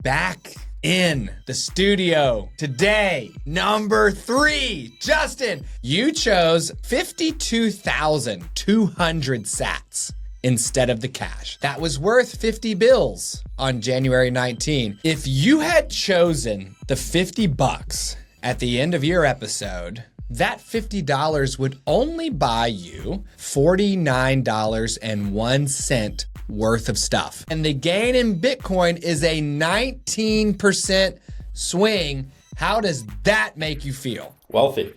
back in the studio today. Number 3, Justin, you chose 52,200 sats instead of the cash. That was worth 50 bills on January 19. If you had chosen the 50 bucks at the end of your episode, that $50 would only buy you $49.01 worth of stuff. And the gain in Bitcoin is a 19% swing. How does that make you feel? Wealthy.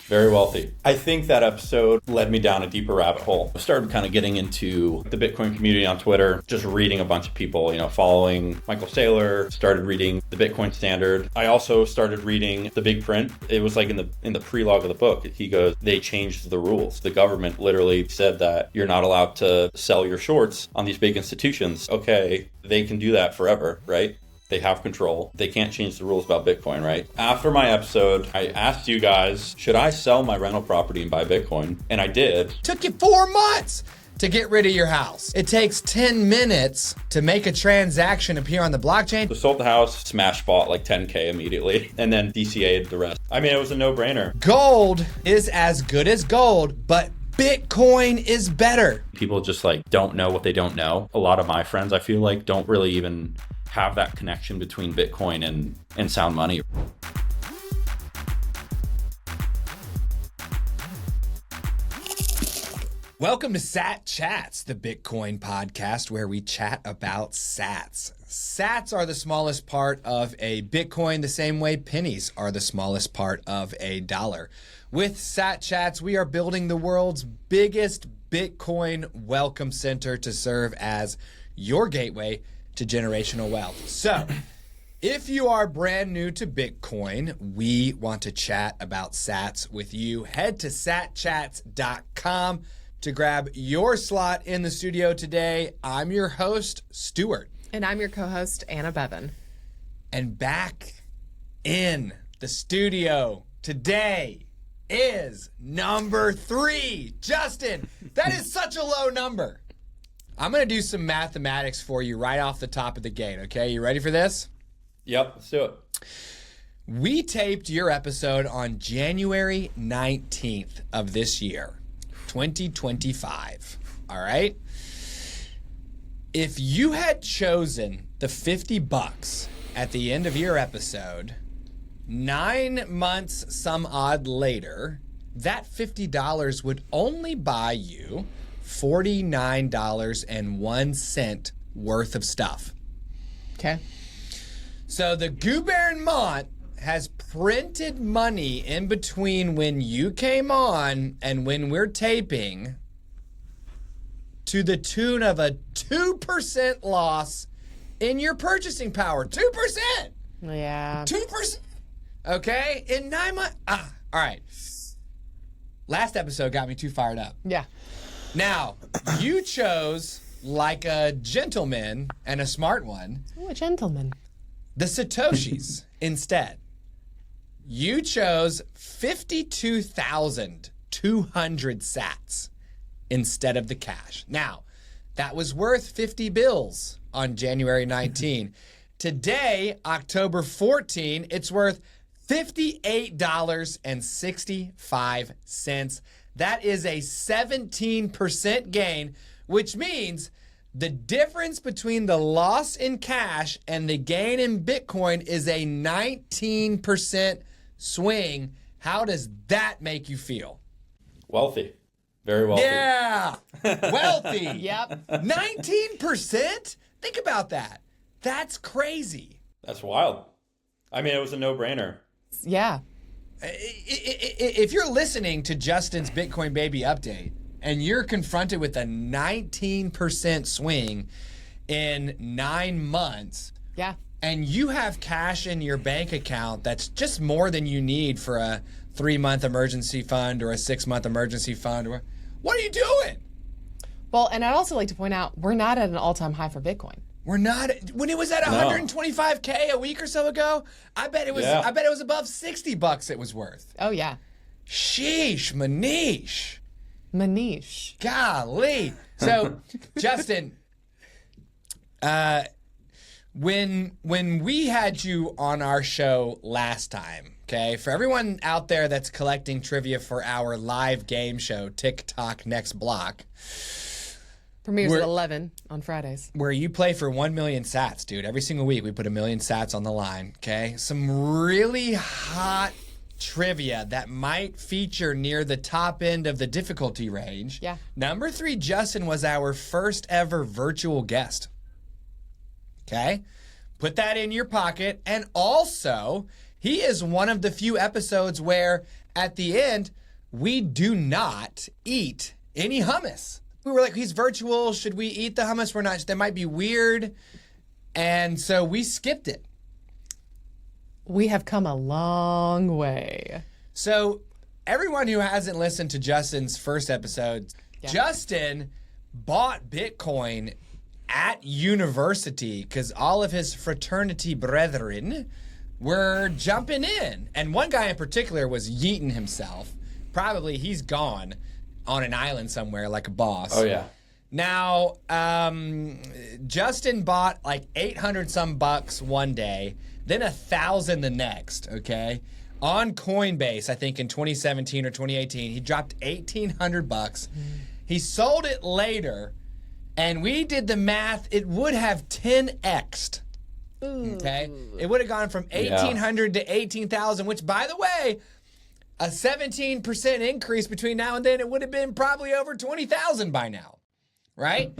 Very wealthy. I think that episode led me down a deeper rabbit hole. I started kind of getting into the Bitcoin community on Twitter, just reading a bunch of people, following Michael Saylor, started reading the Bitcoin Standard. I also started reading the big print. It was like in the prelogue of the book, he goes, they changed the rules. The government literally said that you're not allowed to sell your shorts on these big institutions. Okay, they can do that forever, right? They have control. They can't change the rules about Bitcoin, right? After my episode, I asked you guys, should I sell my rental property and buy Bitcoin? And I did. Took you 4 months to get rid of your house. It takes 10 minutes to make a transaction appear on the blockchain. So sold the house, smash bought like 10K immediately, and then DCA'd the rest. I mean, it was a no-brainer. Gold is as good as gold, but Bitcoin is better. People just don't know what they don't know. A lot of my friends, I feel like, don't really even have that connection between Bitcoin and sound money. Welcome to Sat Chats, the Bitcoin podcast where we chat about sats. Sats are the smallest part of a Bitcoin the same way pennies are the smallest part of a dollar. With Sat Chats, we are building the world's biggest Bitcoin welcome center to serve as your gateway to generational wealth. So, if you are brand new to Bitcoin, we want to chat about sats with you. Head to satchats.com to grab your slot in the studio today. I'm your host, Stuart. And I'm your co-host, Anna Bevan. And back in the studio today is number 3. Justin, that is such a low number. I'm going to do some mathematics for you right off the top of the gate, okay? You ready for this? Yep, let's do it. We taped your episode on January 19th of this year, 2025, all right? If you had chosen the 50 bucks at the end of your episode, 9 months some odd later, that $50 would only buy you $49.01 worth of stuff. Okay. So the gouvernement has printed money in between when you came on and when we're taping to the tune of a 2% loss in your purchasing power. 2%! Yeah. 2%! Okay? In 9 months. All right. Last episode got me too fired up. Yeah. Now, you chose, like a gentleman and a smart one, Oh, a gentleman. the Satoshis instead. You chose 52,200 sats instead of the cash. Now, that was worth 50 bills on January 19. Today, October 14, it's worth $58.65. That is a 17% gain, which means the difference between the loss in cash and the gain in Bitcoin is a 19% swing. How does that make you feel? Wealthy. Very wealthy. Yeah, wealthy. Yep. 19%? Think about that. That's crazy. That's wild. I mean, it was a no-brainer. Yeah. If you're listening to Justin's Bitcoin Baby update and you're confronted with a 19% swing in 9 months, Yeah. and you have cash in your bank account that's just more than you need for a 3-month emergency fund or a 6-month emergency fund, what are you doing? Well, and I'd also like to point out, we're not at an all-time high for Bitcoin. We're not. When it was at 125K a week or so ago, I bet it was. Yeah. I bet it was above $60 it was worth. Oh, yeah. Sheesh, Manish. Manish. Golly. So, Justin, When we had you on our show last time, okay, for everyone out there that's collecting trivia for our live game show, TikTok Next Block, Premieres at 11 on Fridays. where you play for 1 million sats, dude. Every single week we put 1 million sats on the line, okay? Some really hot trivia that might feature near the top end of the difficulty range. Yeah. Number 3, Justin, was our first ever virtual guest. Okay? Put that in your pocket. And also, he is one of the few episodes where at the end, we do not eat any hummus. We were like, he's virtual. Should we eat the hummus? We're not. That might be weird. And so we skipped it. We have come a long way. So everyone who hasn't listened to Justin's first episode, Justin bought Bitcoin at university because all of his fraternity brethren were jumping in. And one guy in particular was yeeting himself. Probably he's gone on an island somewhere like a boss. Oh, yeah. Now, Justin bought like 800 some bucks one day, then 1,000 the next, okay? On Coinbase, I think in 2017 or 2018, he dropped 1,800 bucks. He sold it later, and we did the math. It would have 10x'd, okay? It would have gone from 1,800 to 18,000, which, by the way, a 17% increase between now and then, it would have been probably over 20,000 by now, right?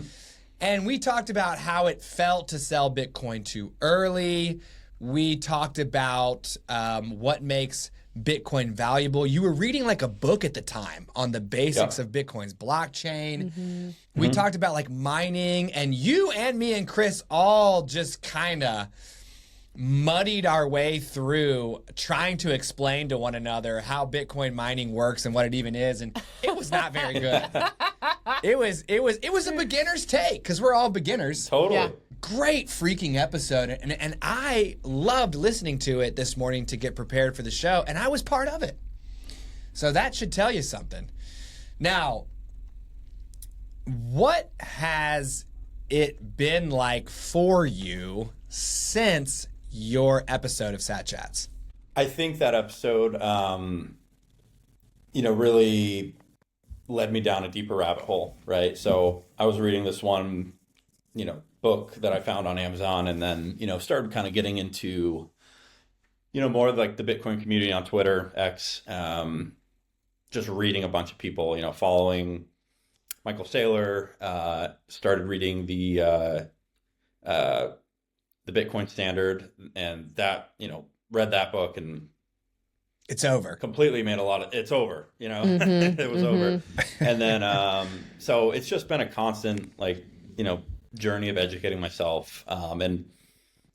And we talked about how it felt to sell Bitcoin too early. We talked about what makes Bitcoin valuable. You were reading like a book at the time on the basics of Bitcoin's blockchain. We talked about like mining, and you and me and Chris all just kind of muddied our way through trying to explain to one another how Bitcoin mining works and what it even is, and it was not very good. It was a beginner's take because we're all beginners. Totally. Yeah. Great freaking episode, and I loved listening to it this morning to get prepared for the show, and I was part of it. So that should tell you something. Now, what has it been like for you since your episode of Sat Chats? I think that episode, really led me down a deeper rabbit hole, right? So I was reading this one, book that I found on Amazon, and then, started kind of getting into, more like the Bitcoin community on Twitter, X, just reading a bunch of people, following Michael Saylor, started reading the Bitcoin Standard, and that, read that book, and It's over. completely made it's over, it was over. And then, so it's just been a constant, journey of educating myself. And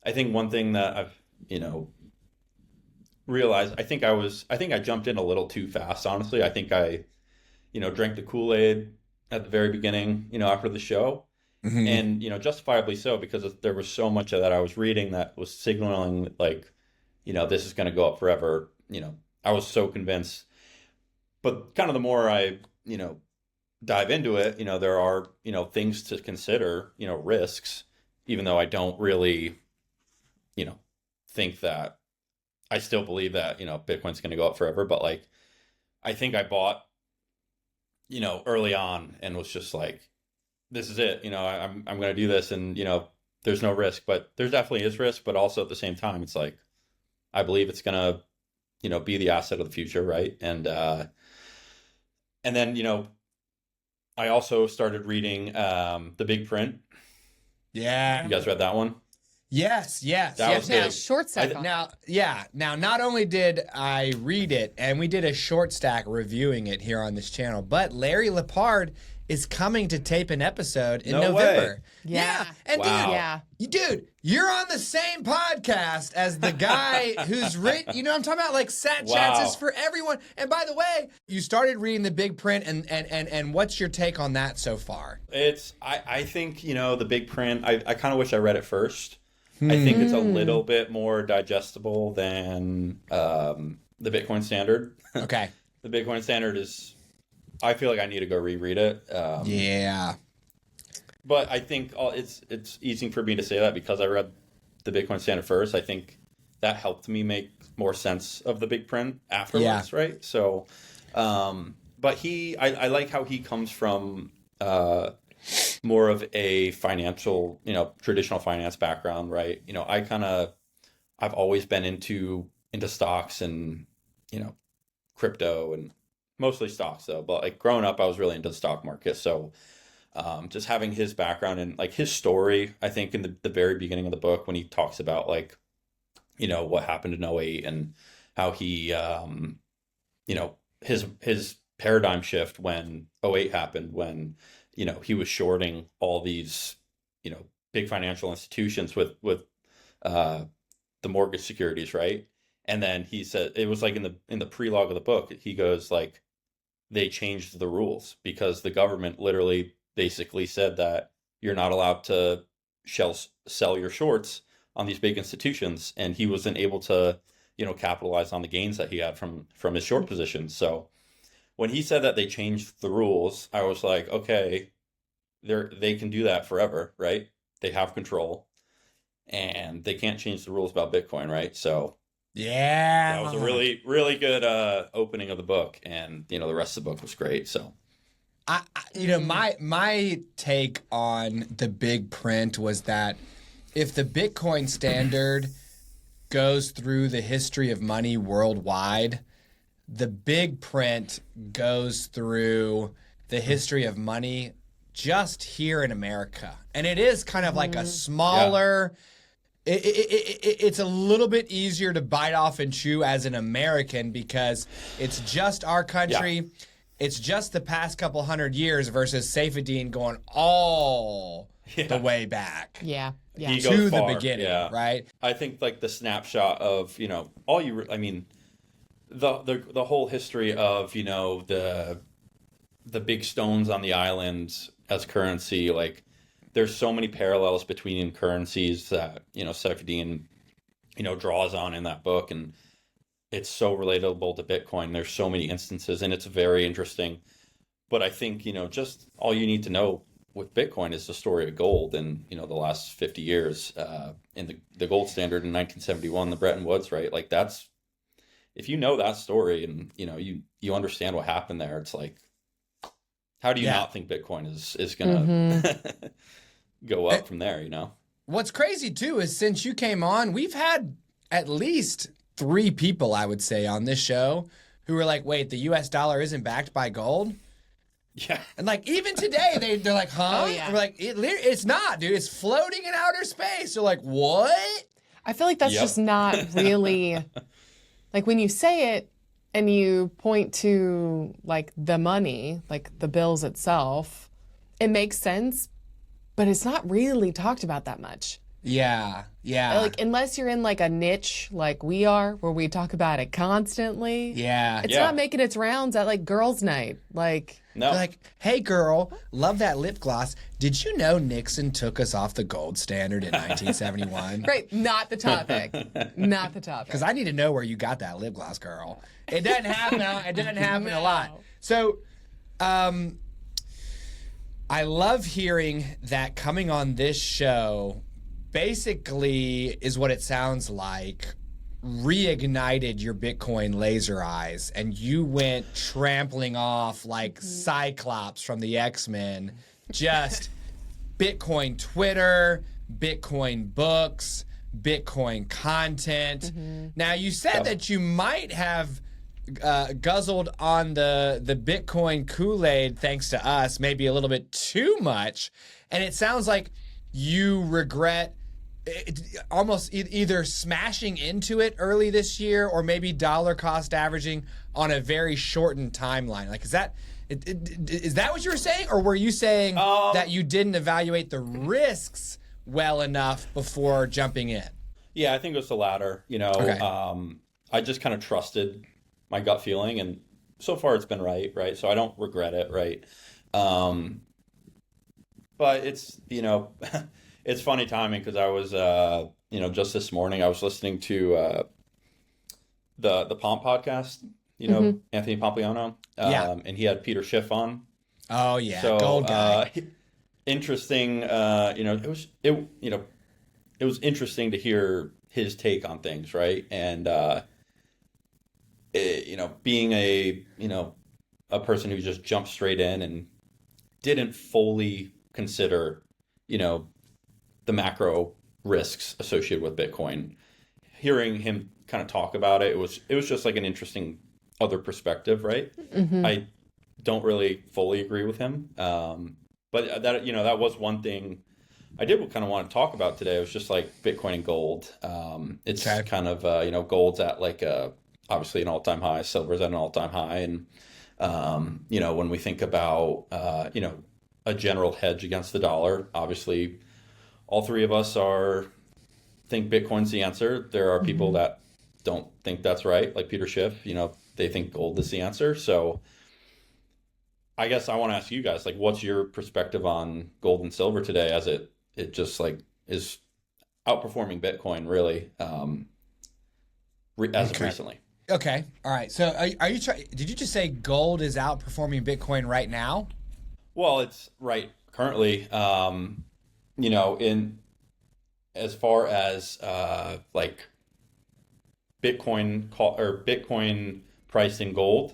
I think one thing that I've, realized, I think I jumped in a little too fast, honestly. I think I, drank the Kool-Aid at the very beginning, after the show. And, justifiably so, because there was so much of that I was reading that was signaling this is going to go up forever. I was so convinced. But kind of the more I, dive into it, there are, things to consider, risks, even though I don't really, think that I still believe that, Bitcoin's going to go up forever. But I think I bought, early on and was just like, this is it, I'm going to do this, and, there's no risk, but there definitely is risk. But also at the same time, it's like, I believe it's going to, be the asset of the future. Right. And then, I also started reading The Big Print. Yeah. You guys read that one? Yes. That was Now, big. short stack. Now, not only did I read it, and we did a short stack reviewing it here on this channel, but Larry Lepard is coming to tape an episode in No November. way. Yeah. And Wow. dude, you're on the same podcast as the guy who's written, I'm talking about, like, Sat Chats Wow. is for everyone. And by the way, you started reading The Big Print, and what's your take on that so far? I think, The Big Print, I kind of wish I read it first. I think it's a little bit more digestible than the Bitcoin Standard. Okay. The Bitcoin Standard I feel like I need to go reread it. Yeah. But I think it's easy for me to say that because I read the Bitcoin standard first, I think that helped me make more sense of the big print afterwards, right? So, but I like how he comes from more of a financial, traditional finance background, right? I've always been into stocks and, crypto and mostly stocks though. But like growing up, I was really into the stock market. So just having his background and like his story, I think in the very beginning of the book when he talks about like, what happened in '08 and how he, his paradigm shift when '08 happened, when, he was shorting all these, big financial institutions with the mortgage securities, right? And then he said, it was like in the prelogue of the book, he goes like, they changed the rules because the government literally basically said that you're not allowed to sell your shorts on these big institutions, and he wasn't able to, capitalize on the gains that he had from his short positions. So when he said that they changed the rules, I was like, okay, they can do that forever, right? They have control, and they can't change the rules about Bitcoin, right? So yeah, that was a really, really good opening of the book, and the rest of the book was great. So my take on the big print was that if the Bitcoin standard goes through the history of money worldwide, the big print goes through the history of money just here in America. And it is kind of like a smaller, it's a little bit easier to bite off and chew as an American because it's just our country. Yeah. It's just the past couple hundred years versus Saifedean going all the way back. Yeah. To the beginning, right? I think like the snapshot of, the whole history of, the big stones on the island as currency, like there's so many parallels between currencies that, Saifedean, draws on in that book, and it's so relatable to Bitcoin. There's so many instances, and it's very interesting. But I think, just all you need to know with Bitcoin is the story of gold and, the last 50 years in the gold standard in 1971, the Bretton Woods, right? Like that's, if you know that story and, you understand what happened there, it's like, how do you not think Bitcoin is going to go up from there, What's crazy too is since you came on, we've had at least 3 people, I would say, on this show who were like, wait, the US dollar isn't backed by gold? Yeah. And like even today, they're like, huh? Oh, yeah. We're like, it's not, dude. It's floating in outer space. They're like, what? I feel like that's just not really, like when you say it and you point to like the money, like the bills itself, it makes sense, but it's not really talked about that much. Yeah. Like unless you're in like a niche like we are, where we talk about it constantly. Yeah. It's not making its rounds at like girls' night. Like, no. Like, hey girl, love that lip gloss. Did you know Nixon took us off the gold standard in 1971? Great, not the topic. Not the topic. Because I need to know where you got that lip gloss, girl. It doesn't happen. It doesn't happen a lot. So, I love hearing that coming on this show basically is what it sounds like reignited your Bitcoin laser eyes and you went trampling off like Cyclops from the X-Men, just Bitcoin Twitter, Bitcoin books, Bitcoin content. Now you said that you might have guzzled on the Bitcoin Kool-Aid thanks to us, maybe a little bit too much, and it sounds like you regret almost either smashing into it early this year or maybe dollar cost averaging on a very shortened timeline. Like, is that what you were saying, or were you saying that you didn't evaluate the risks well enough before jumping in? Yeah, I think it was the latter. Okay. I just kind of trusted my gut feeling, and so far it's been right? So I don't regret it, right? But it's, it's funny timing because I was, just this morning I was listening to the Pomp podcast, Anthony Pompliano, and he had Peter Schiff on. Oh yeah, so, gold guy. Interesting. It it was interesting to hear his take on things, right? And being a person who just jumped straight in and didn't fully consider, the macro risks associated with Bitcoin. Hearing him kind of talk about it, it was just like an interesting other perspective, right? Mm-hmm. I don't really fully agree with him, but that was one thing I did kind of want to talk about today. It was just like Bitcoin and gold. It's kind of gold's at like obviously an all-time high, silver's at an all-time high, and when we think about a general hedge against the dollar, obviously all three of us think Bitcoin's the answer. There are people that don't think that's right, like Peter Schiff. They think gold is the answer. So I guess I want to ask you guys, like, what's your perspective on gold and silver today, as it just like is outperforming Bitcoin really as of recently? Okay. All right. So are you did you just say gold is outperforming Bitcoin right now? Well, it's right currently, in as far as like Bitcoin priced in gold,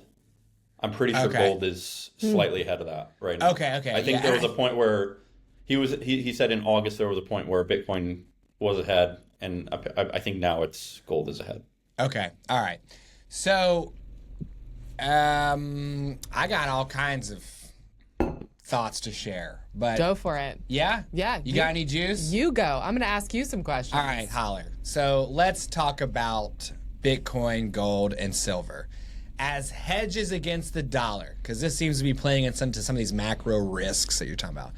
I'm pretty sure gold is slightly ahead of that right now. Okay. I think there was a point where he said in August there was a point where Bitcoin was ahead, and I think now gold is ahead. Okay. All right. So, I got all kinds of thoughts to share, but go for it. Yeah? Yeah. You got any juice? You go. I'm going to ask you some questions. All right, holler. So let's talk about Bitcoin, gold, and silver as hedges against the dollar, because this seems to be playing into some of these macro risks that you're talking about.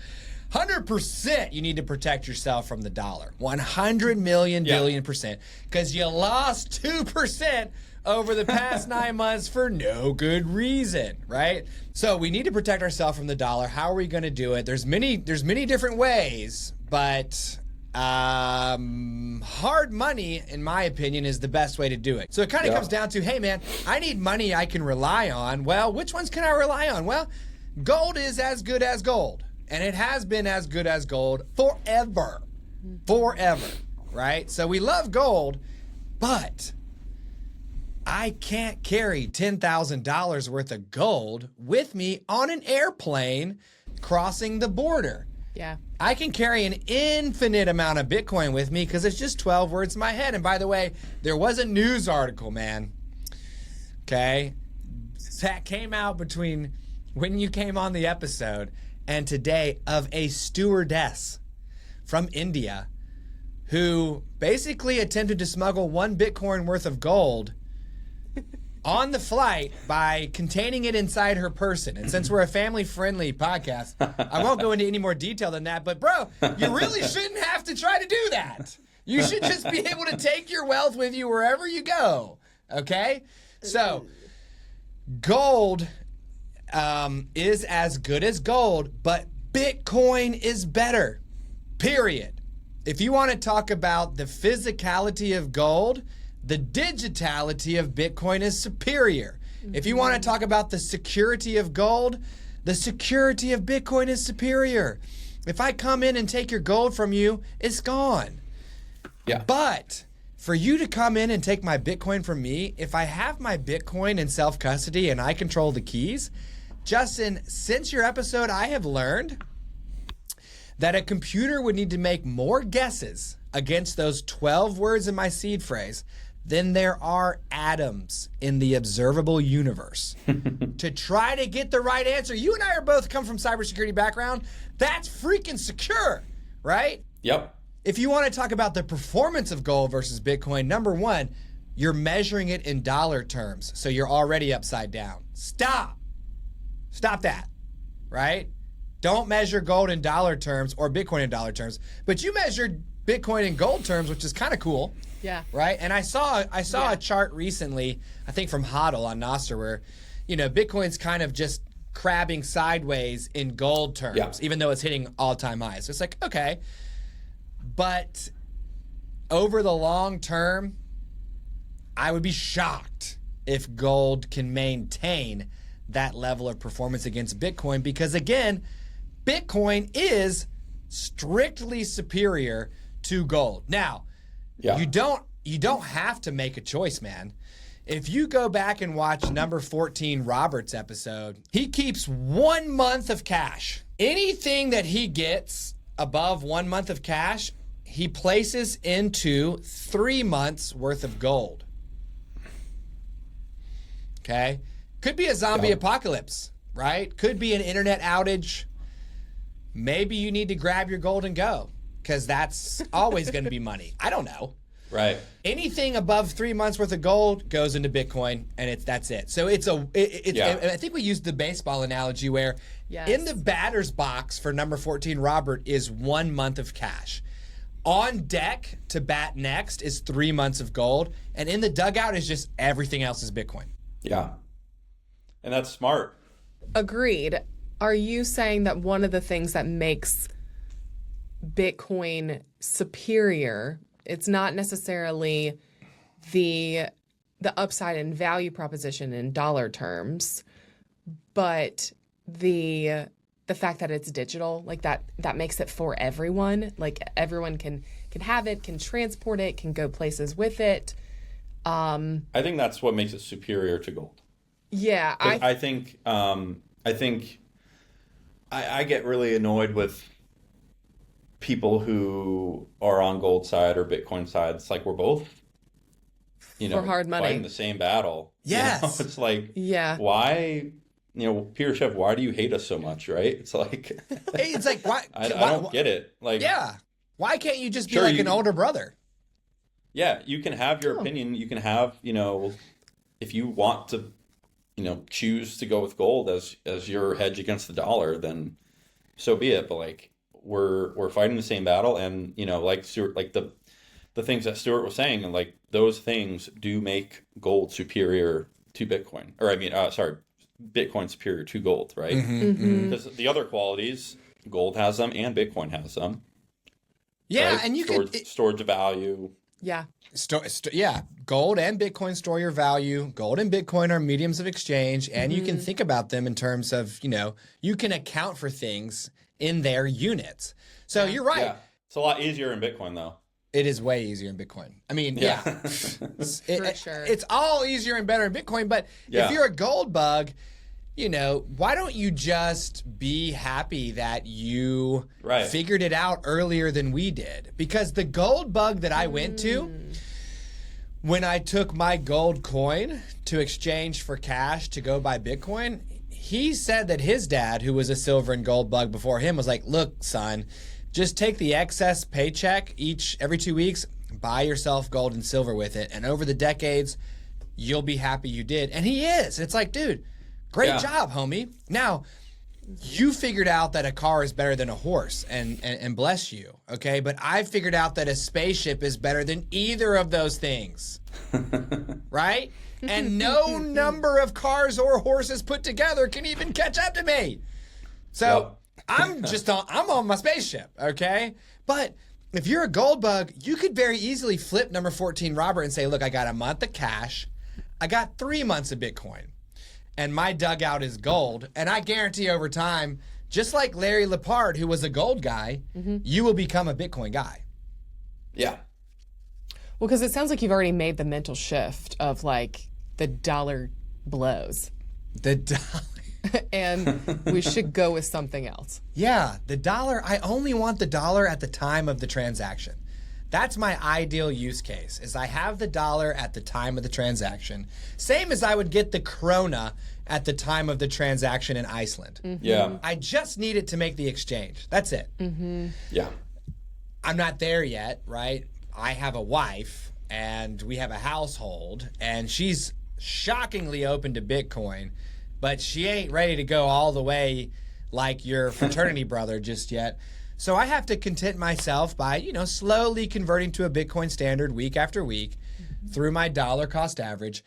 100% you need to protect yourself from the dollar. 100 million billion percent, because you lost 2% over the past 9 months for no good reason, right? So we need to protect ourselves from the dollar. How are we going to do it? There's many different ways, but hard money, in my opinion, is the best way to do it. So it kind of comes down to, hey man, I need money I can rely on. Well, which ones can I rely on? Well, gold is as good as gold. And it has been as good as gold forever, right? So we love gold, but I can't carry $10,000 worth of gold with me on an airplane crossing the border. Yeah. I can carry an infinite amount of Bitcoin with me because it's just 12 words in my head. And by the way, there was a news article, man, okay, that came out between when you came on the episode and today, of a stewardess from India who basically attempted to smuggle 1 Bitcoin worth of gold on the flight by containing it inside her person. And since we're a family-friendly podcast, I won't go into any more detail than that. But bro, you really shouldn't have to try to do that. You should just be able to take your wealth with you wherever you go. Okay? So, gold is as good as gold, but Bitcoin is better, period. If you want to talk about the physicality of gold, the digitality of Bitcoin is superior. Mm-hmm. If you want to talk about the security of gold, the security of Bitcoin is superior. If I come in and take your gold from you, it's gone. Yeah. But for you to come in and take my Bitcoin from me, if I have my Bitcoin in self-custody and I control the keys, Justin, since your episode, I have learned that a computer would need to make more guesses against those 12 words in my seed phrase than there are atoms in the observable universe to try to get the right answer. You and I are both come from cybersecurity background. That's freaking secure, right? Yep. If you want to talk about the performance of gold versus Bitcoin, number one, you're measuring it in dollar terms, so you're already upside down. Stop that, right? Don't measure gold in dollar terms or Bitcoin in dollar terms, but you measured Bitcoin in gold terms, which is kind of cool. Yeah. Right? And I saw a chart recently, I think from Hodl on Nostr, where, Bitcoin's kind of just crabbing sideways in gold terms, even though it's hitting all-time highs. So it's like, okay. But over the long term, I would be shocked if gold can maintain that level of performance against Bitcoin, because again, Bitcoin is strictly superior to gold. Now, you don't have to make a choice, man. If you go back and watch number 14 Robert's episode, he keeps 1 month of cash. Anything that he gets above 1 month of cash, he places into 3 months worth of gold. Okay? Could be a zombie apocalypse, right? Could be an internet outage. Maybe you need to grab your gold and go, because that's always going to be money. I don't know. Right. Anything above 3 months worth of gold goes into Bitcoin, and that's it. So I think we used the baseball analogy where in the batter's box for number 14 Robert is 1 month of cash. On deck to bat next is 3 months of gold, and in the dugout is just everything else is Bitcoin. Yeah. And that's smart. Agreed. Are you saying that one of the things that makes Bitcoin superior, it's not necessarily the upside in value proposition in dollar terms, but the fact that it's digital, like that makes it for everyone. Like everyone can have it, can transport it, can go places with it. I think that's what makes it superior to gold. Yeah, I think I get really annoyed with people who are on gold side or Bitcoin side. It's like we're both, for hard money, fighting the same battle. Yes, it's like, why, Peter Schiff, why do you hate us so much? Right? It's like, why? I don't get it. Like, why can't you just be an older brother? Yeah, you can have your opinion. You can have, if you want to, choose to go with gold as your hedge against the dollar, then so be it. But like, we're fighting the same battle, and like Stuart, like the things that Stuart was saying, and like those things do make gold superior to Bitcoin, or Bitcoin superior to gold, right? Because the other qualities, gold has them and Bitcoin has them. Yeah, right? and you storage of value. Yeah. Gold and Bitcoin store your value. Gold and Bitcoin are mediums of exchange, and you can think about them in terms of, you can account for things in their units. So you're right. Yeah. It's a lot easier in Bitcoin, though. It is way easier in Bitcoin. I mean, For sure. It's all easier and better in Bitcoin, but if you're a gold bug, why don't you just be happy that you figured it out earlier than we did? Because the gold bug that I went to, when I took my gold coin to exchange for cash to go buy Bitcoin, he said that his dad, who was a silver and gold bug before him, was like, look, son, just take the excess paycheck every 2 weeks, buy yourself gold and silver with it, and over the decades, you'll be happy you did. And he is. It's like, dude, great job, homie. Now, you figured out that a car is better than a horse, and bless you, okay? But I figured out that a spaceship is better than either of those things, right? And no number of cars or horses put together can even catch up to me. So I'm on my spaceship, okay? But if you're a gold bug, you could very easily flip number 14 Robert and say, look, I got a month of cash. I got 3 months of Bitcoin. And my dugout is gold. And I guarantee over time, just like Larry Lepard, who was a gold guy, you will become a Bitcoin guy. Yeah. Well, because it sounds like you've already made the mental shift of like the dollar blows. The dollar. And we should go with something else. Yeah, the dollar. I only want the dollar at the time of the transaction. That's my ideal use case, is I have the dollar at the time of the transaction. Same as I would get the krona at the time of the transaction in Iceland. Yeah. I just need it to make the exchange. That's it. Yeah. I'm not there yet, right? I have a wife, and we have a household, and she's shockingly open to Bitcoin, but she ain't ready to go all the way like your fraternity brother just yet. So I have to content myself by, slowly converting to a Bitcoin standard week after week through my dollar cost average.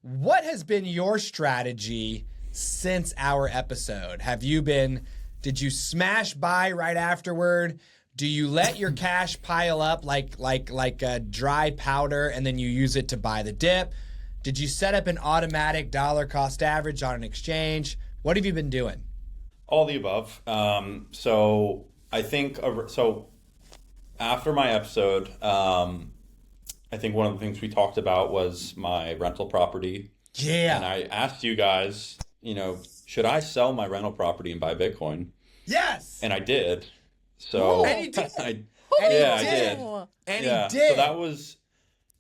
What has been your strategy since our episode? Did you smash buy right afterward? Do you let your cash pile up like a dry powder and then you use it to buy the dip? Did you set up an automatic dollar cost average on an exchange? What have you been doing? All the above. So I think after my episode, I think one of the things we talked about was my rental property. Yeah. And I asked you guys, should I sell my rental property and buy Bitcoin? Yes. And I did. So and he did. I did. And yeah. he did.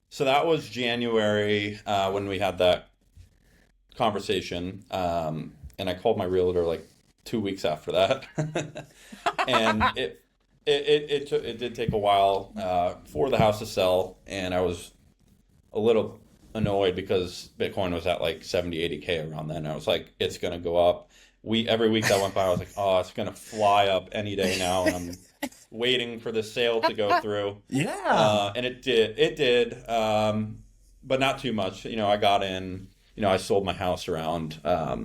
So that was January when we had that conversation. And I called my realtor like 2 weeks after that. And it did take a while for the house to sell, and I was a little annoyed because Bitcoin was at like 70, 80K around then. I was like, it's going to go up. Every week that went by, I was like, oh, it's going to fly up any day now. And I'm waiting for the sale to go through. Yeah. And it did. But not too much. I got in, I sold my house around, I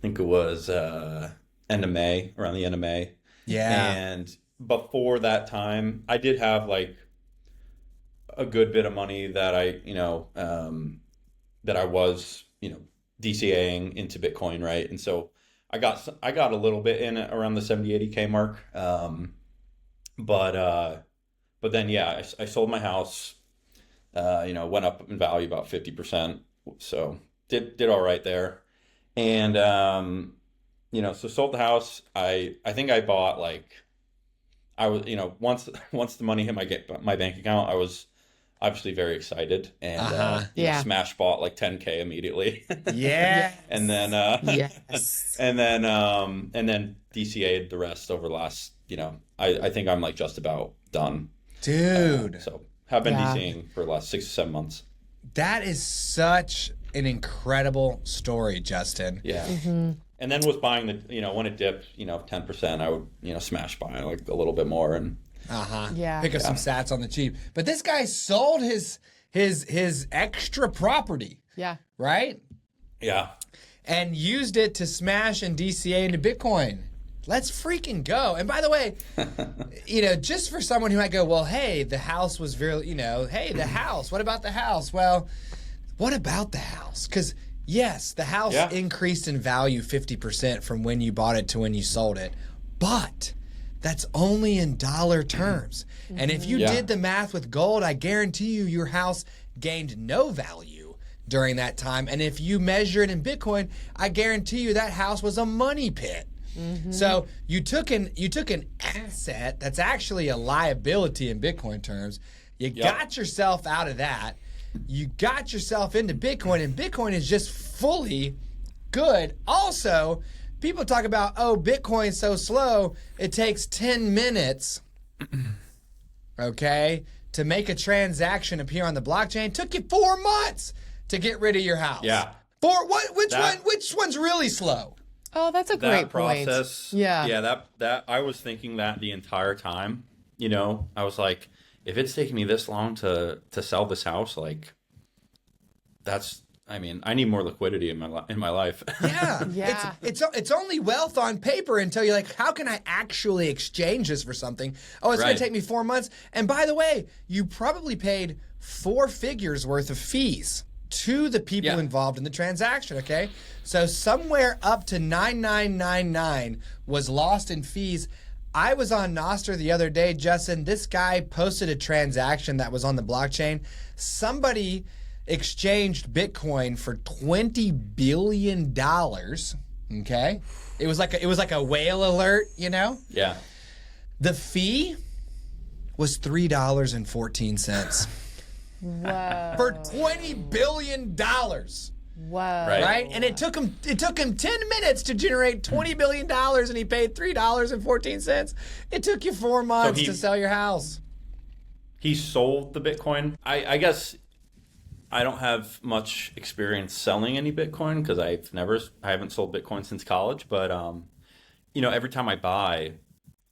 think it was end of May, around the end of May. Yeah. And before that time, I did have like a good bit of money that I was, DCAing into Bitcoin, right? And so I got a little bit in around the 70, 80K mark. But then, yeah, I sold my house, went up in value about 50%. So did all right there. And, so sold the house. I think I bought I was, once the money hit my bank account, I was obviously very excited and smash bought like 10K immediately. Yeah. And then yes. and then DCA'd the rest over the last, I think I'm like just about done. Dude. So have been DCAing for the last 6 to 7 months. That is such an incredible story, Justin. Yeah. Mm-hmm. And then was buying when it dipped, 10%, I would, smash buy like a little bit more and pick up some sats on the cheap. But this guy sold his extra property. Yeah. Right? Yeah. And used it to smash and DCA into Bitcoin. Let's freaking go. And by the way, just for someone who might go, well, hey, the house was very, hey, the house, what about the house? Well, what about the house? Because yes, the house increased in value 50% from when you bought it to when you sold it, but that's only in dollar terms. Mm-hmm. And if you did the math with gold, I guarantee you your house gained no value during that time. And if you measure it in Bitcoin, I guarantee you that house was a money pit. Mm-hmm. So you took an asset that's actually a liability in Bitcoin terms. You got yourself out of that. You got yourself into Bitcoin, and Bitcoin is just fully good. Also, people talk about, Bitcoin's so slow, it takes 10 minutes, okay, to make a transaction appear on the blockchain. It took you 4 months to get rid of your house. Yeah. Which one's really slow? Oh, that's a great process. Point. Yeah. Yeah, that I was thinking that the entire time. I was like, if it's taking me this long to sell this house, like I need more liquidity in my life. Yeah. Yeah. It's only wealth on paper until you're like, how can I actually exchange this for something? Oh, it's going to take me 4 months. And by the way, you probably paid 4 figures worth of fees to the people involved in the transaction, okay? So somewhere up to 9999 was lost in fees. I was on Nostr the other day, Justin. This guy posted a transaction that was on the blockchain. Somebody exchanged Bitcoin for $20 billion. Okay, it was like a whale alert, Yeah. The fee was $3.14. Whoa. For $20 billion. Whoa. Right? And it took him 10 minutes to generate $20 billion, and he paid $3.14. It took you 4 months to sell your house. He sold the Bitcoin. I guess I don't have much experience selling any Bitcoin because I haven't sold Bitcoin since college. But every time I buy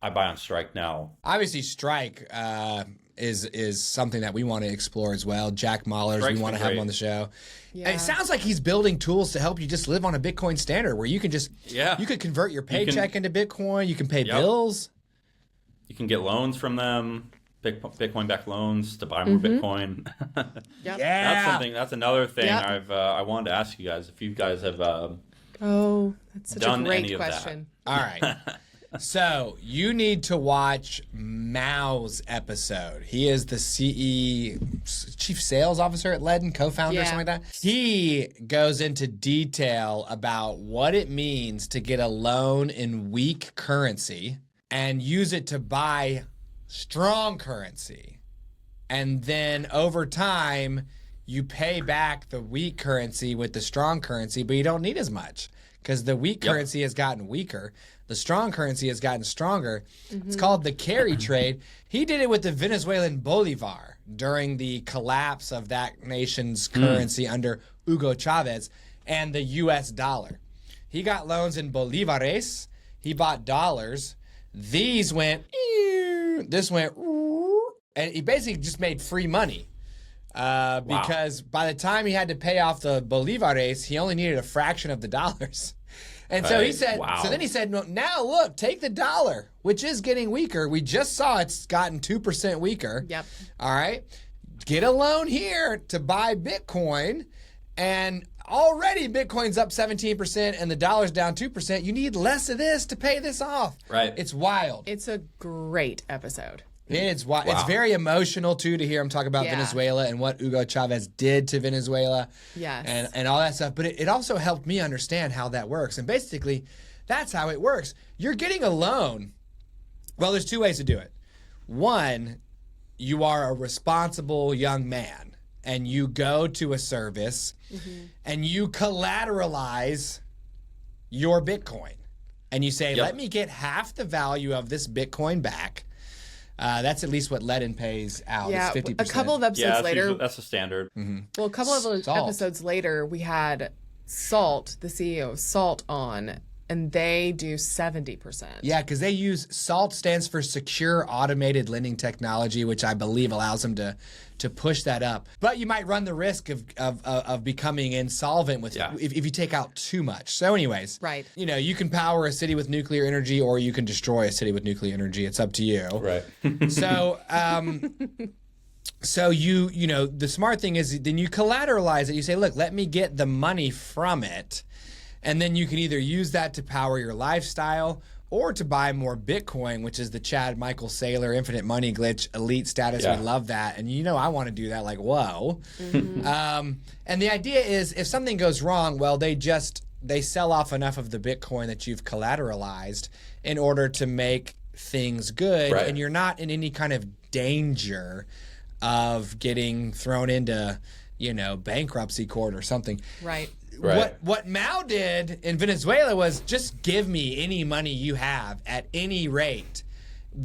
on Strike now. Obviously, Strike is something that we want to explore as well. Jack Mahler, we want to have him on the show. Yeah. And it sounds like he's building tools to help you just live on a Bitcoin standard where you can just you could convert your paycheck into Bitcoin. You can pay bills. You can get loans from them. Bitcoin-backed loans to buy more Bitcoin. Yep. Yeah, that's another thing I wanted to ask you guys if you guys have that's such done a great any question. All right. So you need to watch Mao's episode. He is the chief sales officer at Ledden, co-founder, something like that. He goes into detail about what it means to get a loan in weak currency and use it to buy strong currency. And then over time, you pay back the weak currency with the strong currency, but you don't need as much because the weak currency has gotten weaker. The strong currency has gotten stronger. Mm-hmm. It's called the carry trade. He did it with the Venezuelan bolivar during the collapse of that nation's currency under Hugo Chavez and the U.S. dollar. He got loans in bolivares. He bought dollars. These went, this went, and he basically just made free money. Because by the time he had to pay off the bolivares, he only needed a fraction of the dollars. And so he said, so then he said, no, now look, take the dollar, which is getting weaker. We just saw it's gotten 2% weaker. Yep. All right. Get a loan here to buy Bitcoin. And already Bitcoin's up 17% and the dollar's down 2%. You need less of this to pay this off. Right. It's wild. It's a great episode. It's very emotional, too, to hear him talk about Venezuela and what Hugo Chavez did to Venezuela and all that stuff. But it also helped me understand how that works. And basically, that's how it works. You're getting a loan. Well, there's two ways to do it. One, you are a responsible young man, and you go to a service, and you collateralize your Bitcoin. And you say, let me get half the value of this Bitcoin back. That's at least what Ledden pays out. Yeah, it's 50%. A couple of episodes later. That's the standard. Mm-hmm. Well, a couple of episodes later, we had Salt, the CEO of Salt, on, and they do 70%. Yeah, because they use SALT stands for Secure Automated Lending Technology, which I believe allows them to push that up. But you might run the risk of becoming insolvent with if you take out too much. So anyways, right. You can power a city with nuclear energy or you can destroy a city with nuclear energy. It's up to you. Right. So so the smart thing is then you collateralize it. You say, look, let me get the money from it. And then you can either use that to power your lifestyle or to buy more Bitcoin, which is the Chad Michael Saylor Infinite Money Glitch elite status. We love that. And I want to do that like, whoa. Mm-hmm. And the idea is if something goes wrong, well, they sell off enough of the Bitcoin that you've collateralized in order to make things good. Right. And you're not in any kind of danger of getting thrown into, bankruptcy court or something. Right. Right. What Mao did in Venezuela was just give me any money you have at any rate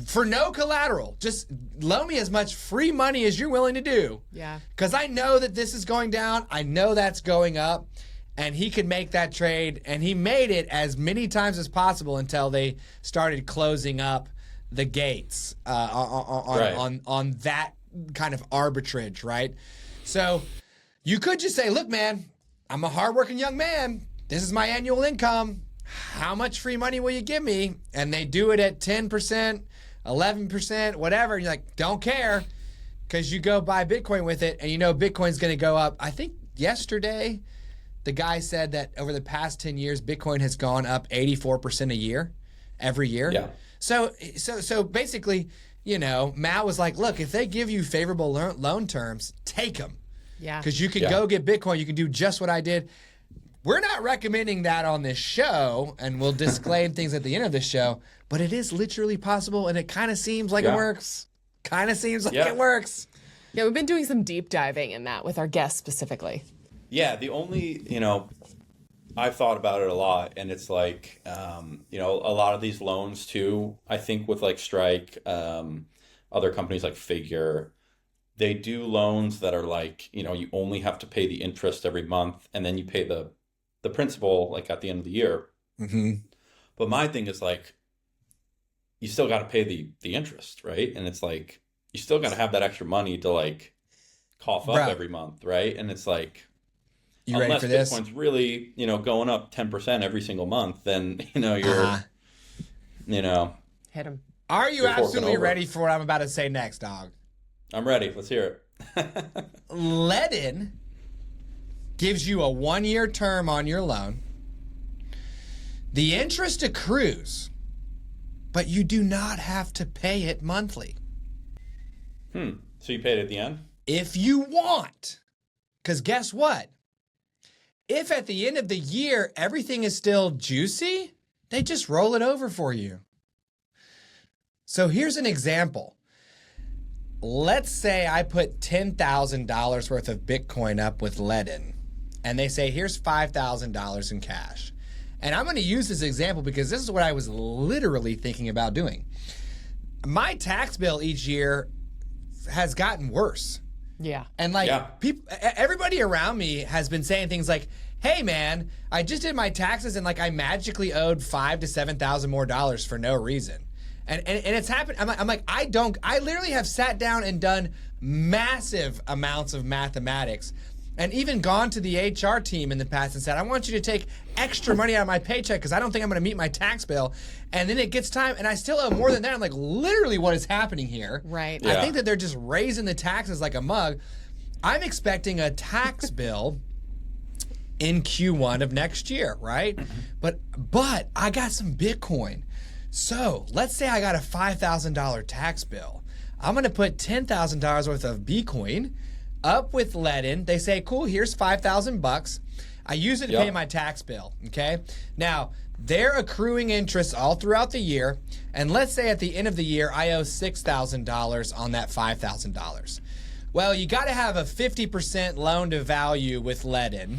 for no collateral. Just loan me as much free money as you're willing to do. Yeah. Because I know that this is going down. I know that's going up. And he could make that trade. And he made it as many times as possible until they started closing up the gates on that kind of arbitrage, right? So you could just say, look, man, I'm a hardworking young man. This is my annual income. How much free money will you give me? And they do it at 10%, 11%, whatever. And you're like, don't care, because you go buy Bitcoin with it, and Bitcoin's going to go up. I think yesterday the guy said that over the past 10 years, Bitcoin has gone up 84% a year, every year. Yeah. So basically, Mao was like, look, if they give you favorable loan terms, take them. Yeah. Because you can go get Bitcoin. You can do just what I did. We're not recommending that on this show, and we'll disclaim things at the end of the show, but it is literally possible, and it kind of seems like it works. Kind of seems like it works. Yeah, we've been doing some deep diving in that with our guests specifically. Yeah, the only, I've thought about it a lot, and it's like, a lot of these loans too, I think with like Strike, other companies like Figure, they do loans that are like, you only have to pay the interest every month and then you pay the principal like at the end of the year. Mm-hmm. But my thing is like, you still got to pay the interest, right? And it's like, you still got to have that extra money to like cough up every month, right? And it's like, unless Bitcoin's really, going up 10% every single month, then, you're, Hit him. Are you absolutely ready for what I'm about to say next, dog? I'm ready. Let's hear it. Ledden gives you a 1-year term on your loan. The interest accrues but you do not have to pay it monthly. So you paid at the end? If you want. Because guess what? If at the end of the year everything is still juicy, they just roll it over for you. So here's an example. Let's say I put $10,000 worth of Bitcoin up with Ledin, and they say, here's $5,000 in cash. And I'm going to use this example because this is what I was literally thinking about doing. My tax bill each year has gotten worse. Yeah. And people, everybody around me has been saying things like, hey man, I just did my taxes and I magically owed $5,000 to $7,000 more for no reason. And it's happened. I'm like, I literally have sat down and done massive amounts of mathematics and even gone to the HR team in the past and said, I want you to take extra money out of my paycheck because I don't think I'm going to meet my tax bill. And then it gets time and I still owe more than that. I'm like, literally what is happening here? Right. I think that they're just raising the taxes like a mug. I'm expecting a tax bill in Q1 of next year, right? But I got some Bitcoin. So let's say I got a $5,000 tax bill. I'm going to put $10,000 worth of Bitcoin up with Ledin. They say, cool, here's $5,000. I use it to pay my tax bill, okay? Now, they're accruing interest all throughout the year. And let's say at the end of the year, I owe $6,000 on that $5,000. Well, you got to have a 50% loan to value with Ledin.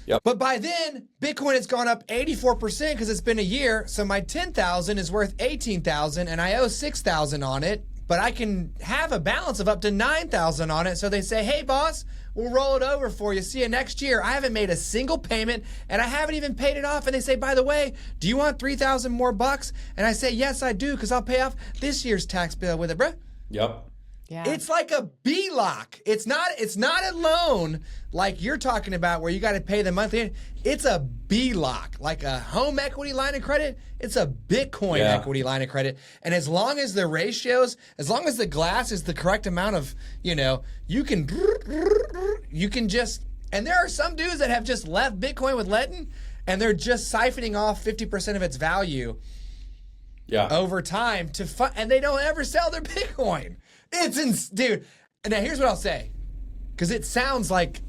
Yep. But by then, Bitcoin has gone up 84% because it's been a year. So my $10,000 is worth $18,000 and I owe $6,000 on it, but I can have a balance of up to $9,000 on it. So they say, hey boss, we'll roll it over for you. See you next year. I haven't made a single payment and I haven't even paid it off. And they say, by the way, do you want $3,000 more bucks? And I say, yes, I do, because I'll pay off this year's tax bill with it, bruh. Yep. Yeah. It's like a B-lock. It's not a loan like you're talking about where you got to pay the monthly. It's a B-lock, like a home equity line of credit. It's a Bitcoin equity line of credit. And as long as the ratios, as long as the glass is the correct amount of, you can just, and there are some dudes that have just left Bitcoin with Ledin and they're just siphoning off 50% of its value over time and they don't ever sell their Bitcoin. Dude. Now here's what I'll say, because it sounds like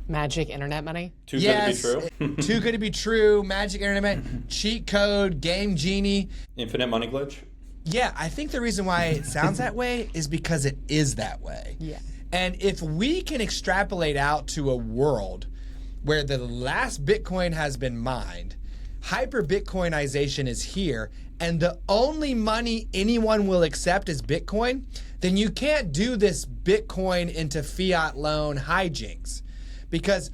magic internet money. Too good to be true. Too good to be true. Magic internet money, cheat code, game genie, infinite money glitch. Yeah, I think the reason why it sounds that way is because it is that way. Yeah. And if we can extrapolate out to a world where the last Bitcoin has been mined, hyper Bitcoinization is here, and the only money anyone will accept is Bitcoin, then you can't do this Bitcoin into fiat loan hijinks. Because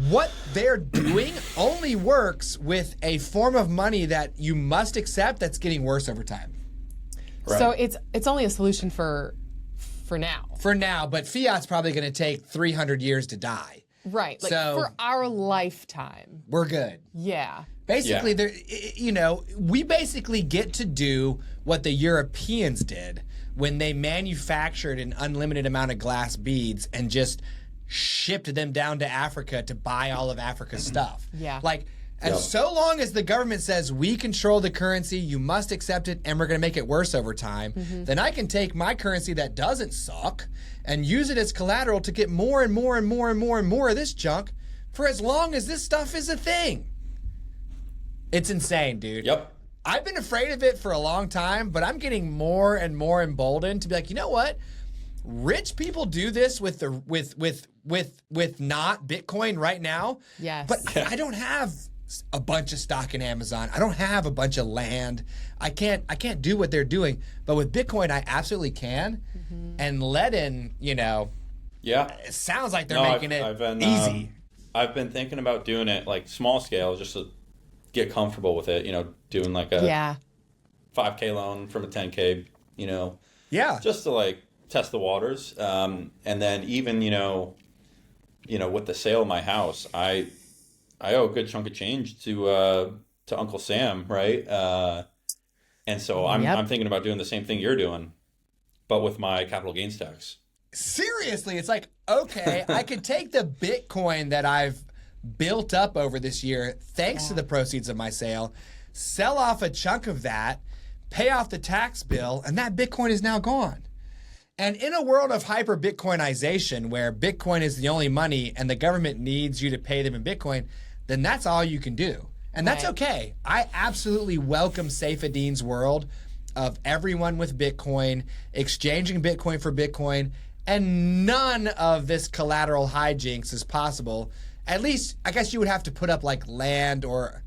what they're doing only works with a form of money that you must accept that's getting worse over time. Right. So it's only a solution for now. For now, but fiat's probably going to take 300 years to die. Right. Like So- for our lifetime. We're good. Yeah. Basically, we basically get to do what the Europeans did when they manufactured an unlimited amount of glass beads and just shipped them down to Africa to buy all of Africa's stuff. Yeah. So long as the government says we control the currency, you must accept it, and we're going to make it worse over time, then I can take my currency that doesn't suck and use it as collateral to get more and more and more and more and more of this junk for as long as this stuff is a thing. It's insane, dude. Yep. I've been afraid of it for a long time, but I'm getting more and more emboldened to be like, you know what? Rich people do this with not Bitcoin right now. Yes. But I don't have a bunch of stock in Amazon. I don't have a bunch of land. I can't do what they're doing. But with Bitcoin, I absolutely can. And Ledin, it sounds like they're making it easy. I've been thinking about doing it like small scale, just to get comfortable with it. Doing like a 5K loan from a 10K. Just to test the waters. And then even with the sale of my house, I owe a good chunk of change to Uncle Sam, right? And so I'm thinking about doing the same thing you're doing, but with my capital gains tax. Seriously, it's like, okay, I could take the Bitcoin that I've built up over this year, thanks to the proceeds of my sale, sell off a chunk of that, pay off the tax bill, and that Bitcoin is now gone. And in a world of hyper Bitcoinization, where Bitcoin is the only money and the government needs you to pay them in Bitcoin, then that's all you can do. And that's okay. I absolutely welcome Saifedean's world of everyone with Bitcoin, exchanging Bitcoin for Bitcoin, and none of this collateral hijinks is possible. At least, I guess you would have to put up like land, or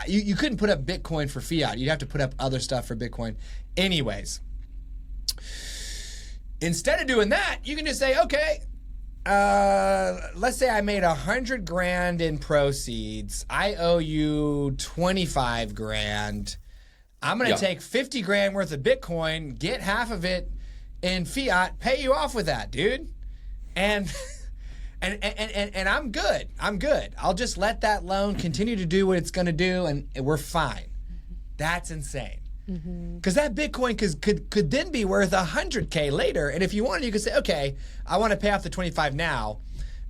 you couldn't put up Bitcoin for fiat. You'd have to put up other stuff for Bitcoin. Anyways, instead of doing that, you can just say, okay, let's say I made $100,000 in proceeds. I owe you 25 grand. I'm going to take 50 grand worth of Bitcoin, get half of it in fiat, pay you off with that, dude. And I'm good. I'm good. I'll just let that loan continue to do what it's going to do, and we're fine. That's insane. Because that Bitcoin could then be worth $100K later. And if you wanted, you could say, okay, I want to pay off the 25 now.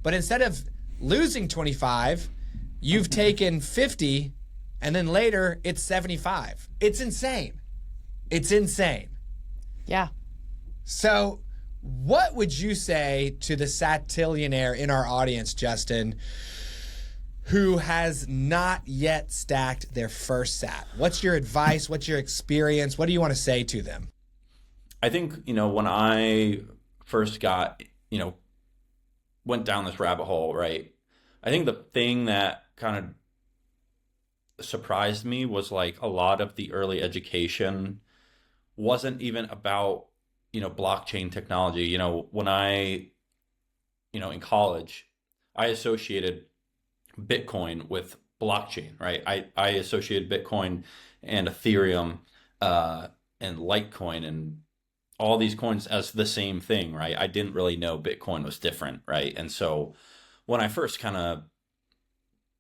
But instead of losing 25, you've taken 50, and then later it's 75. It's insane. It's insane. Yeah. So what would you say to the satillionaire in our audience, Justin, who has not yet stacked their first sat? What's your advice? What's your experience? What do you want to say to them? I think, when I first got, went down this rabbit hole, right? I think the thing that kind of surprised me was like a lot of the early education wasn't even about, blockchain technology. When I, in college, I associated Bitcoin with blockchain, right? I associated Bitcoin and Ethereum and Litecoin and all these coins as the same thing, right? I didn't really know Bitcoin was different, right? And so when I first kind of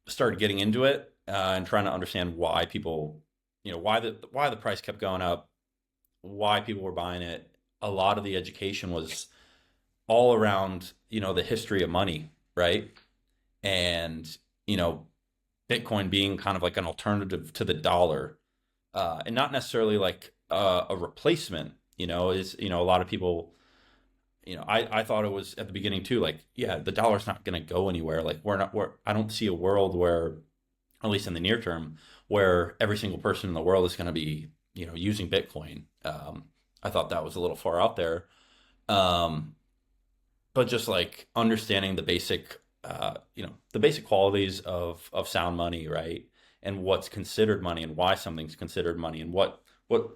started getting into it and trying to understand why people, why the price kept going up, why people were buying it, a lot of the education was all around, the history of money, right? And, Bitcoin being kind of like an alternative to the dollar, and not necessarily like a replacement, is, a lot of people, I thought it was at the beginning too, like, yeah, the dollar's not going to go anywhere. Like I don't see a world where, at least in the near term, where every single person in the world is going to be, using Bitcoin. I thought that was a little far out there. But just like understanding the basic, the basic qualities of sound money, right? And what's considered money and why something's considered money and or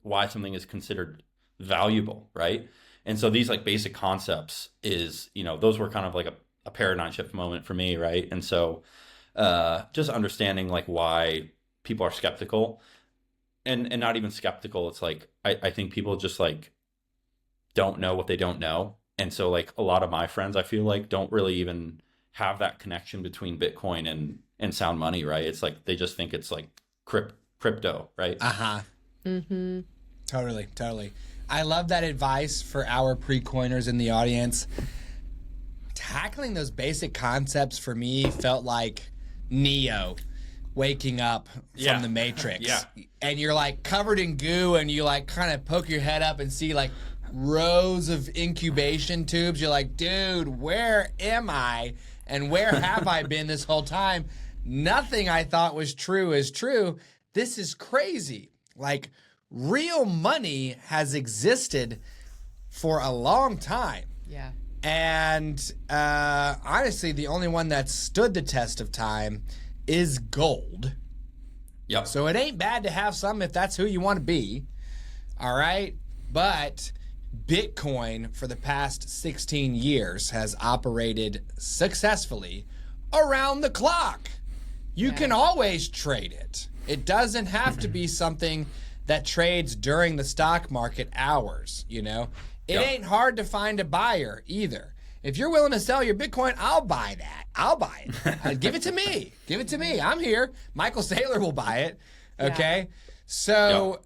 why something is considered valuable, right? And so these like basic concepts is, those were kind of like a paradigm shift moment for me, right? And so just understanding like why people are skeptical and not even skeptical. It's like, I think people just like don't know what they don't know. And so like a lot of my friends, I feel like don't really even have that connection between Bitcoin and sound money, right? It's like, they just think it's like crypto, right? Uh-huh. Mm-hmm. Totally. I love that advice for our pre-coiners in the audience. Tackling those basic concepts for me felt like Neo waking up from the Matrix. Yeah. And you're like covered in goo and you like kind of poke your head up and see like rows of incubation tubes. You're like, dude, where am I? And where have I been this whole time? Nothing I thought was true is true. This is crazy. Like, real money has existed for a long time. Yeah. And honestly, the only one that stood the test of time is gold. Yep. So it ain't bad to have some if that's who you want to be. All right. But Bitcoin for the past 16 years has operated successfully around the clock. You can always trade it. It doesn't have to be something that trades during the stock market hours, It ain't hard to find a buyer either. If you're willing to sell your Bitcoin, I'll buy that. I'll buy it. Give it to me. Give it to me. I'm here. Michael Saylor will buy it. Okay? Yeah. So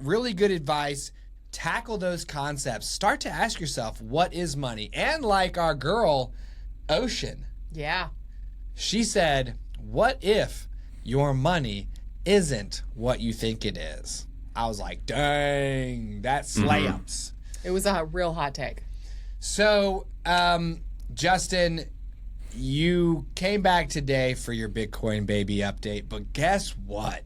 really good advice. Tackle those concepts. Start to ask yourself, what is money? And like our girl, Ocean. Yeah. She said, what if your money isn't what you think it is. I was like, dang, that slaps. It was a real hot take. So, Justin, you came back today for your Bitcoin baby update, but guess what?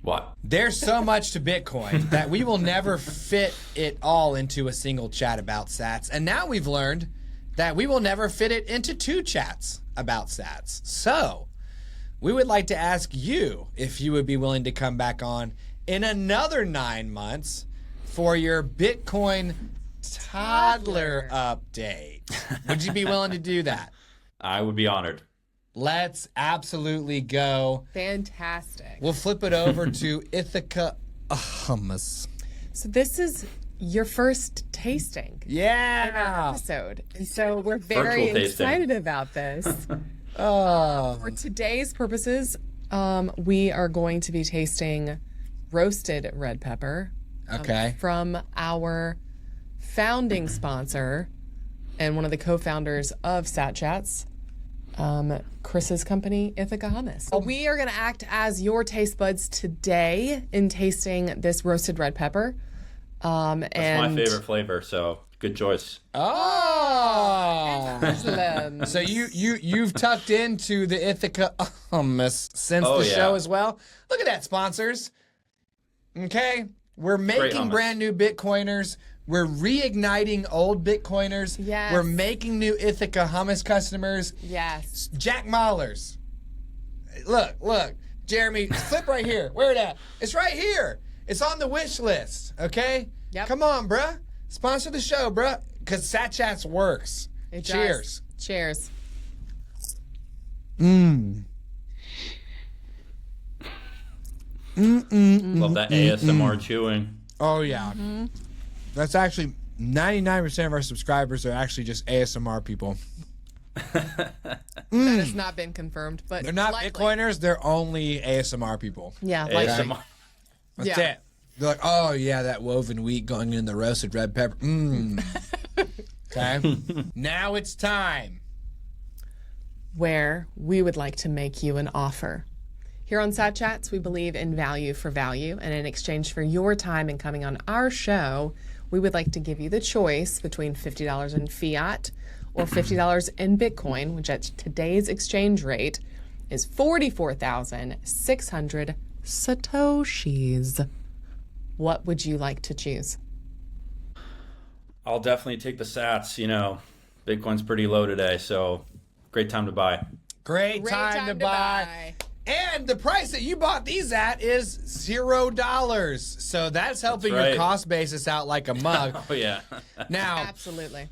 What? There's so much to Bitcoin that we will never fit it all into a single chat about sats. And now we've learned that we will never fit it into 2 chats about sats. So, we would like to ask you if you would be willing to come back on in another 9 months for your Bitcoin toddler update. Would you be willing to do that? I would be honored. Let's absolutely go. Fantastic. We'll flip it over to Ithaca Hummus. So this is your first tasting Yeah. episode. And so we're very Virtual excited tasting. about this. Oh. For today's purposes, we are going to be tasting roasted red pepper. Okay. From our founding sponsor and one of the co-founders of Sat Chats, Chris's company, Ithaca Hummus. We are going to act as your taste buds today in tasting this roasted red pepper. That's my favorite flavor, so good choice. Oh. Excellent. So you've tucked into the Ithaca Hummus since Oh, the yeah. show as well. Look at that, sponsors. Okay. We're making hummus. brand new Bitcoiners. We're reigniting old Bitcoiners. Yes. We're making new Ithaca Hummus customers. Yes. Jack Mahler's. Look. Jeremy, flip right here. Where it at? It's right here. It's on the wish list, okay? Yep. Come on, bruh. Sponsor the show, bruh. Because Sat Chats works. It Cheers. does. Cheers. Love that ASMR chewing. Oh, yeah. That's actually 99% of our subscribers are actually just ASMR people. That has not been confirmed, but They're not likely. Bitcoiners. They're only ASMR people. Yeah, like ASMR. That's Yeah. it. They're like, oh, yeah, that woven wheat going in the roasted red pepper. Okay. Now it's time. where we would like to make you an offer. Here on Sat Chats, we believe in value for value, and in exchange for your time and coming on our show, we would like to give you the choice between $50 in fiat or $50 in Bitcoin, which at today's exchange rate is 44,600 Satoshis. What would you like to choose? I'll definitely take the sats. You know, Bitcoin's pretty low today, so great time to buy. Great time to buy. And the price that you bought these at is $0. So that's helping That's right. your cost basis out like a mug. Oh, yeah. Now, Absolutely.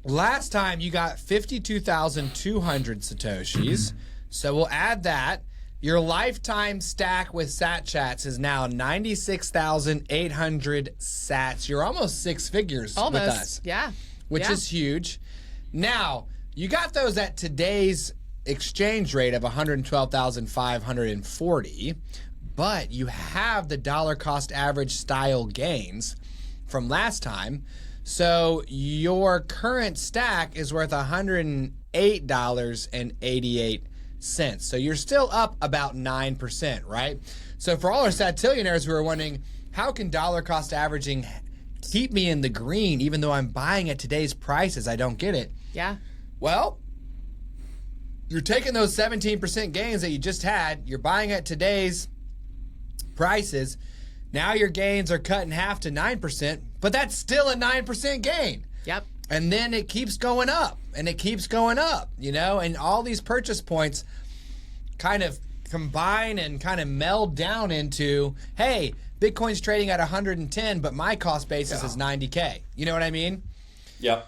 last time you got 52,200 Satoshis. So we'll add that. Your lifetime stack with Sat Chats is now 96,800 sats. You're almost 6 figures with us. Almost. Yeah. Which Yeah. is huge. Now, you got those at today's exchange rate of 112,540, but you have the dollar cost average style gains from last time. So your current stack is worth $108.88. So you're still up about 9%, right? So for all our Satillionaires who are wondering, how can dollar cost averaging keep me in the green even though I'm buying at today's prices? I don't get it. Yeah. Well, you're taking those 17% gains that you just had, you're buying at today's prices. Now your gains are cut in half to 9%, but that's still a 9% gain. Yep. And then it keeps going up and it keeps going up, you know, and all these purchase points kind of combine and kind of meld down into, hey, Bitcoin's trading at 110, but my cost basis is 90K. You know what I mean? Yep.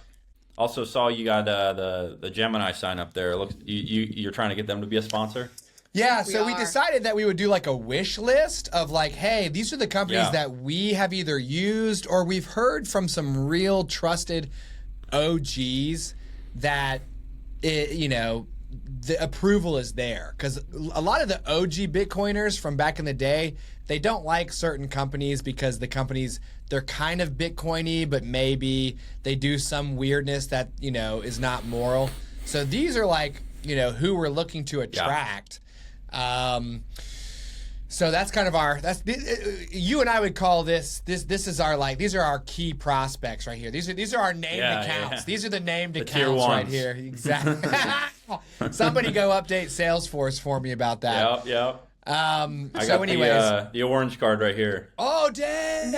Also saw you got the Gemini sign up there. Looks you're trying to get them to be a sponsor. Yeah, so we are. decided that we would do like a wish list of like, hey, these are the companies Yeah. that we have either used or we've heard from some real trusted OGs that, the approval is there. Because a lot of the OG Bitcoiners from back in the day, they don't like certain companies because the companies, they're kind of Bitcoin-y, but maybe they do some weirdness that, is not moral. So these are like, who we're looking to attract. So that's kind of you and I would call this is our these are our key prospects right here. These are our named accounts. Yeah. These are the named accounts right here. Exactly. Somebody go update Salesforce for me about that. Yep. I got the orange card right here. Oh, dang!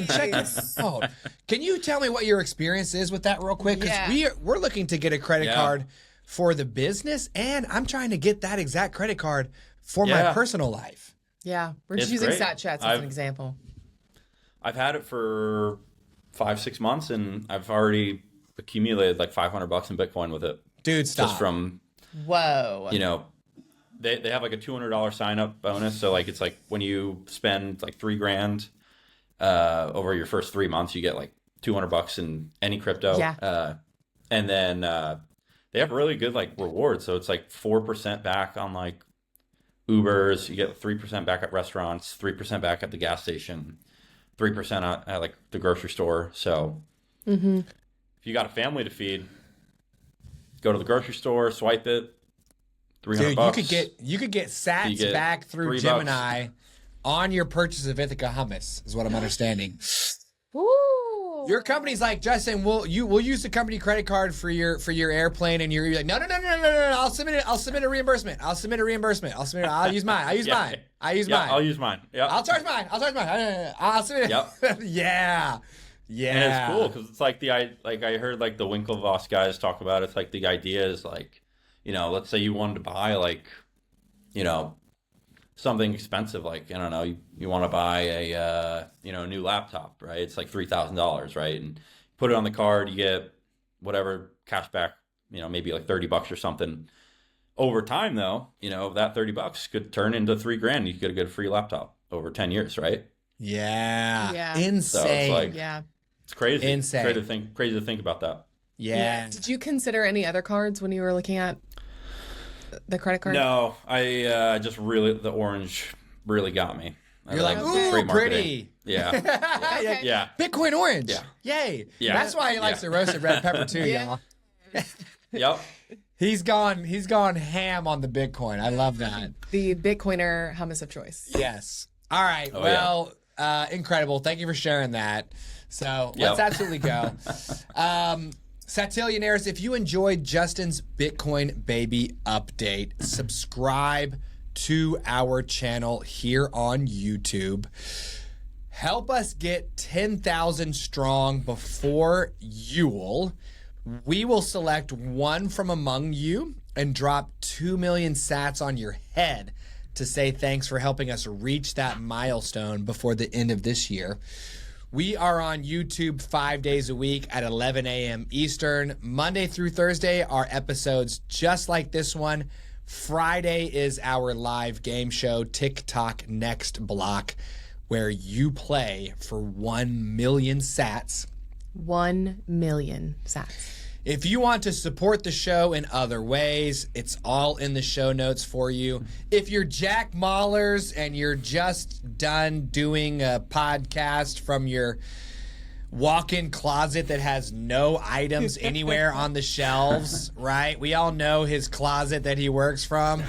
Check this out. Can you tell me what your experience is with that real quick? Because we're looking to get a credit card for the business, and I'm trying to get that exact credit card for my personal life. Yeah, we're just using Sat Chats as an example. I've had it for 5-6 months, and I've already accumulated like $500 in Bitcoin with it. Dude, stop. Just from they have like a $200 sign up bonus. So like it's like when you spend like $3,000 over your first 3 months, you get like $200 in any crypto. Yeah. And then they have really good like rewards. So it's like 4% back on like Ubers. You get 3% back at restaurants, 3% back at the gas station, 3% at like the grocery store. So if you got a family to feed, go to the grocery store, swipe it. $300. Dude, you could get sats back through Gemini on your purchase of Ithaca hummus, is what I'm understanding. Ooh. Your company's like, Justin, we'll use the company credit card for your airplane, and you're like, no. I'll submit a reimbursement. I'll use mine. I'll use mine. I'll use mine. Yeah. I'll charge mine. I'll submit it. Yep. Yeah. And it's cool because it's like I heard like the Winklevoss guys talk about it. It's like the idea is like, let's say you wanted to buy like, something expensive, like, I don't know, you want to buy a new laptop, right? It's like $3,000, right? And put it on the card, you get whatever cash back, maybe like $30 or something. Over time though, that $30 could turn into $3,000. You could get a free laptop over 10 years, right? Yeah. Insane. So it's like, it's crazy. Insane. Crazy to think about that. Yeah. Did you consider any other cards when you were looking at the credit card? No, I just really, the orange really got me. You're like, ooh, pretty. Yeah. Okay. Yeah. Bitcoin orange. Yeah. Yay. Yeah. That's why he likes the roasted red pepper too, y'all. Yep. He's gone ham on the Bitcoin. I love that. The Bitcoiner hummus of choice. Yes. All right. Incredible. Thank you for sharing that. So let's absolutely go. Satillionaires, if you enjoyed Justin's Bitcoin Baby update, subscribe to our channel here on YouTube. Help us get 10,000 strong before Yule. We will select one from among you and drop 2 million sats on your head to say thanks for helping us reach that milestone before the end of this year. We are on YouTube 5 days a week at 11 a.m. Eastern. Monday through Thursday are episodes just like this one. Friday is our live game show, TikTok Next Block, where you play for 1 million sats. 1 million sats. If you want to support the show in other ways, it's all in the show notes for you. If you're Jack Mahlers and you're just done doing a podcast from your walk-in closet that has no items anywhere on the shelves, right? We all know his closet that he works from.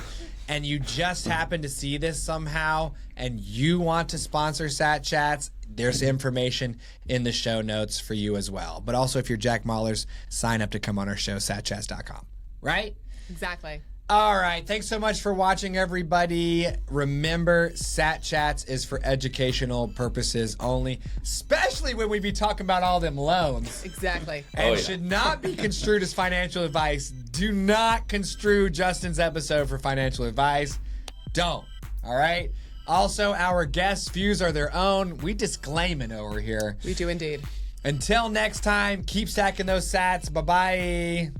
And you just happen to see this somehow and you want to sponsor Sat Chats, there's information in the show notes for you as well. But also, if you're Jack Mahlers, sign up to come on our show, satchats.com. Right? Exactly. All right. Thanks so much for watching, everybody. Remember, Sat Chats is for educational purposes only, especially when we be talking about all them loans. Exactly. And should not be construed as financial advice. Do not construe Justin's episode for financial advice. Don't. All right? Also, our guests' views are their own. We disclaim it over here. We do indeed. Until next time, keep stacking those sats. Bye-bye.